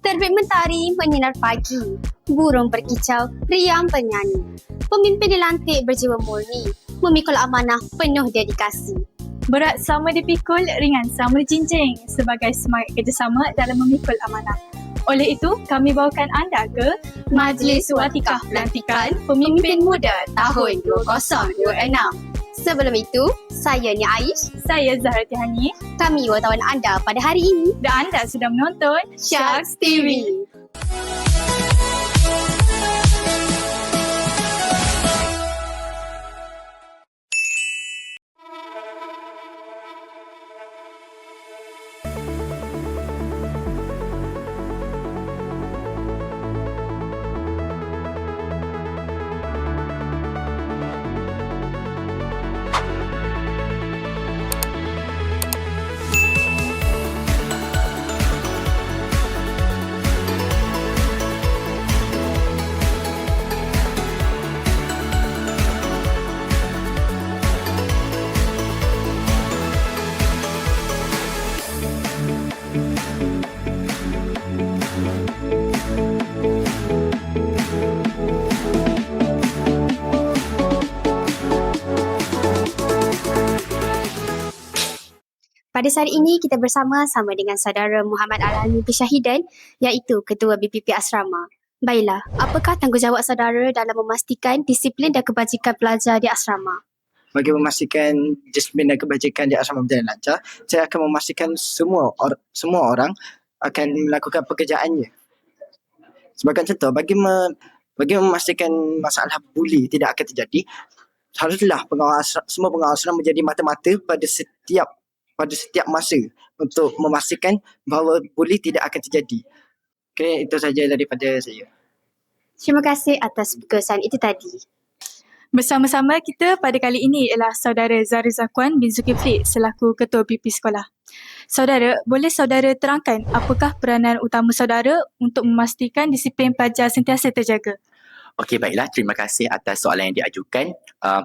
Terbit mentari menyinar pagi, burung berkicau, riang bernyanyi. Pemimpin dilantik berjiwa murni, memikul amanah penuh dedikasi. Berat sama dipikul, ringan sama dijinjing sebagai semangat kerjasama dalam memikul amanah. Oleh itu, kami bawakan anda ke Majlis Watikah Pelantikan Pemimpin Muda tahun 2026. Sebelum itu, saya Nia Aish, saya Zahra Tihani kami wartawan anda pada hari ini dan anda sudah menonton Sharks TV. Pada hari ini kita bersama-sama dengan saudara Muhammad Al-Almi Syahidan iaitu Ketua BPP Asrama. Baiklah, apakah tanggungjawab saudara dalam memastikan disiplin dan kebajikan pelajar di asrama? Bagi memastikan disiplin dan kebajikan di asrama berjalan lancar, saya akan memastikan semua orang akan melakukan pekerjaannya. Sebagai contoh, bagi memastikan masalah buli tidak akan terjadi, haruslah semua pengawal asrama menjadi mata-mata pada setiap masa untuk memastikan bahawa buli tidak akan terjadi. Okay, itu sahaja daripada saya. Terima kasih atas kesan itu tadi. Bersama-sama kita pada kali ini ialah saudara Zahra Zakwan bin Zulkifli selaku Ketua BP Sekolah. Saudara, boleh saudara terangkan apakah peranan utama saudara untuk memastikan disiplin pelajar sentiasa terjaga? Okey, baiklah. Terima kasih atas soalan yang diajukan.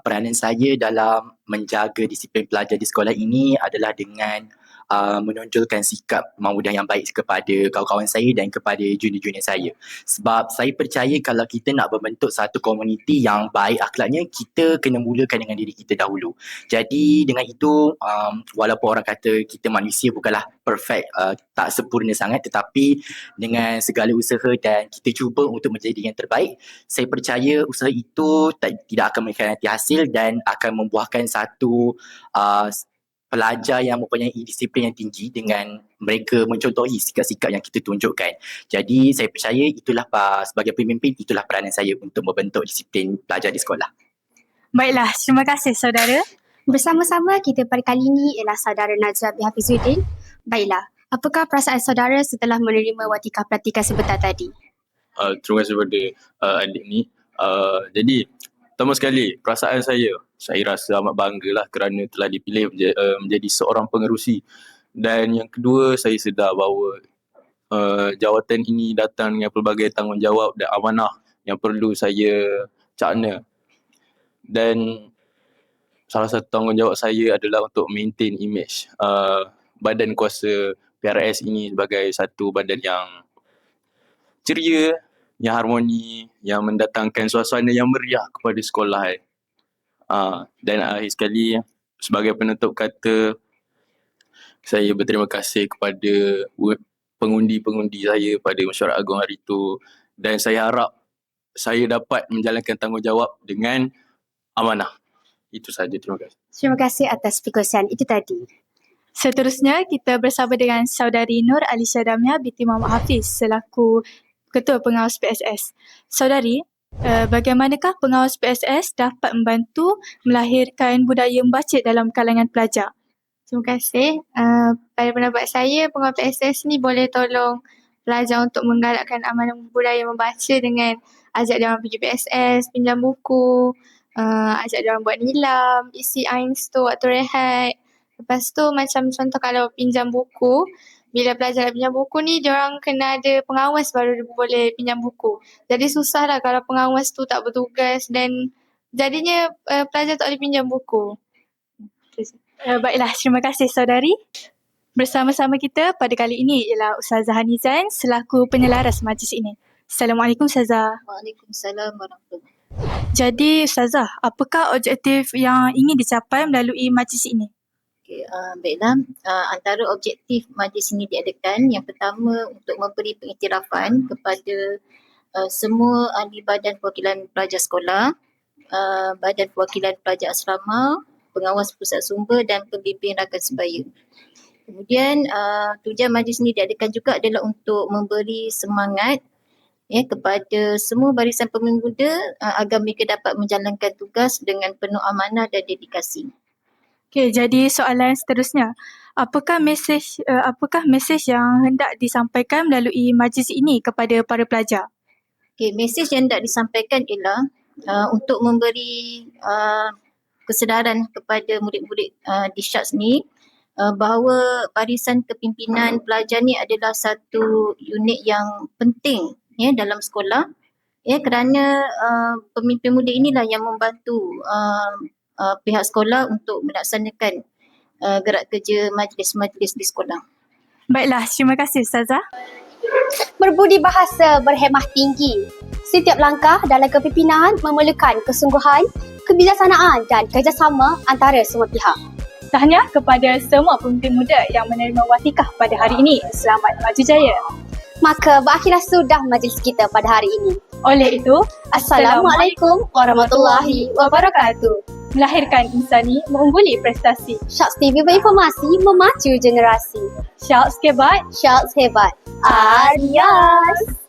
Peranan saya dalam menjaga disiplin pelajar di sekolah ini adalah dengan menonjolkan sikap mamudah yang baik kepada kawan-kawan saya dan kepada junior-junior saya. Sebab saya percaya kalau kita nak membentuk satu komuniti yang baik akhlaknya, kita kena mulakan dengan diri kita dahulu. Jadi dengan itu, walaupun orang kata kita manusia bukanlah perfect, tak sempurna sangat, tetapi dengan segala usaha dan kita cuba untuk menjadi yang terbaik, saya percaya usaha itu tidak akan mengkhianati hasil dan akan membuahkan satu pelajar yang mempunyai disiplin yang tinggi dengan mereka mencontohi sikap-sikap yang kita tunjukkan. Jadi saya percaya itulah sebagai pemimpin, itulah peranan saya untuk membentuk disiplin pelajar di sekolah. Baiklah, terima kasih saudara. Bersama-sama kita pada kali ini ialah saudara Najwa bin Hafizuddin. Baiklah, apakah perasaan saudara setelah menerima watikah pelantikan sebentar tadi? Terima kasih kepada adik ni. Jadi, pertama sekali, perasaan saya rasa amat banggalah kerana telah dipilih menjadi seorang pengerusi. Dan yang kedua, saya sedar bahawa jawatan ini datang dengan pelbagai tanggungjawab dan amanah yang perlu saya cakna. Dan salah satu tanggungjawab saya adalah untuk maintain image badan kuasa PRS ini sebagai satu badan yang ceria, yang harmoni, yang mendatangkan suasana yang meriah kepada sekolah. Dan akhir sekali, sebagai penutup kata, saya berterima kasih kepada pengundi-pengundi saya pada mesyuarat agung hari itu, dan saya harap saya dapat menjalankan tanggungjawab dengan amanah. Itu sahaja, terima kasih. Terima kasih atas perkongsian itu tadi. Seterusnya, kita bersama dengan saudari Nur Alisha Damia binti Muhammad Hafiz selaku Ketua Pengawas PSS. Saudari, bagaimanakah pengawas PSS dapat membantu melahirkan budaya membaca dalam kalangan pelajar? Terima kasih. Pada pendapat saya, pengawas PSS ni boleh tolong pelajar untuk menggalakkan amanah budaya membaca dengan ajak dia orang pergi PSS, pinjam buku, ajak dia orang buat nilam, isi ains tu waktu rehat. Lepas tu macam contoh kalau pinjam buku, bila pelajar nak pinjam buku ni, diorang kena ada pengawas baru dia boleh pinjam buku. Jadi susah lah kalau pengawas tu tak bertugas dan jadinya pelajar tak boleh pinjam buku. Baiklah, terima kasih saudari. Bersama-sama kita pada kali ini ialah Ustazah Hanizan selaku penyelaras majlis ini. Assalamualaikum Ustazah. Waalaikumsalam warahmatullahi. Jadi Ustazah, apakah objektif yang ingin dicapai melalui majlis ini? Okay, baiklah. Antara objektif majlis ini diadakan, yang pertama untuk memberi pengiktirafan kepada semua ahli badan perwakilan pelajar sekolah, badan perwakilan pelajar asrama, pengawas pusat sumber dan pembimbing rakan sebaya. Kemudian tujuan majlis ini diadakan juga adalah untuk memberi semangat kepada semua barisan pemimpin muda agar mereka dapat menjalankan tugas dengan penuh amanah dan dedikasi. Okey, jadi soalan seterusnya, apakah mesej yang hendak disampaikan melalui majlis ini kepada para pelajar? Okey, mesej yang hendak disampaikan ialah untuk memberi kesedaran kepada murid-murid di Syats ni bahawa barisan kepimpinan pelajar ni adalah satu unit yang penting dalam sekolah kerana pemimpin muda inilah yang membantu pihak sekolah untuk melaksanakan gerak kerja majlis-majlis di sekolah. Baiklah, terima kasih Ustazah. Berbudi bahasa berhemah tinggi. Setiap langkah dalam kepimpinan memerlukan kesungguhan, kebijaksanaan dan kerjasama antara semua pihak. Tahniah kepada semua pemimpin muda yang menerima watikah pada hari ini. Selamat maju jaya. Maka berakhirlah sudah majlis kita pada hari ini. Oleh itu, Assalamualaikum warahmatullahi wabarakatuh. melahirkan insani mengungguli prestasi. Syats TV berinformasi memacu generasi. Syats kebat. Syats hebat. Adios.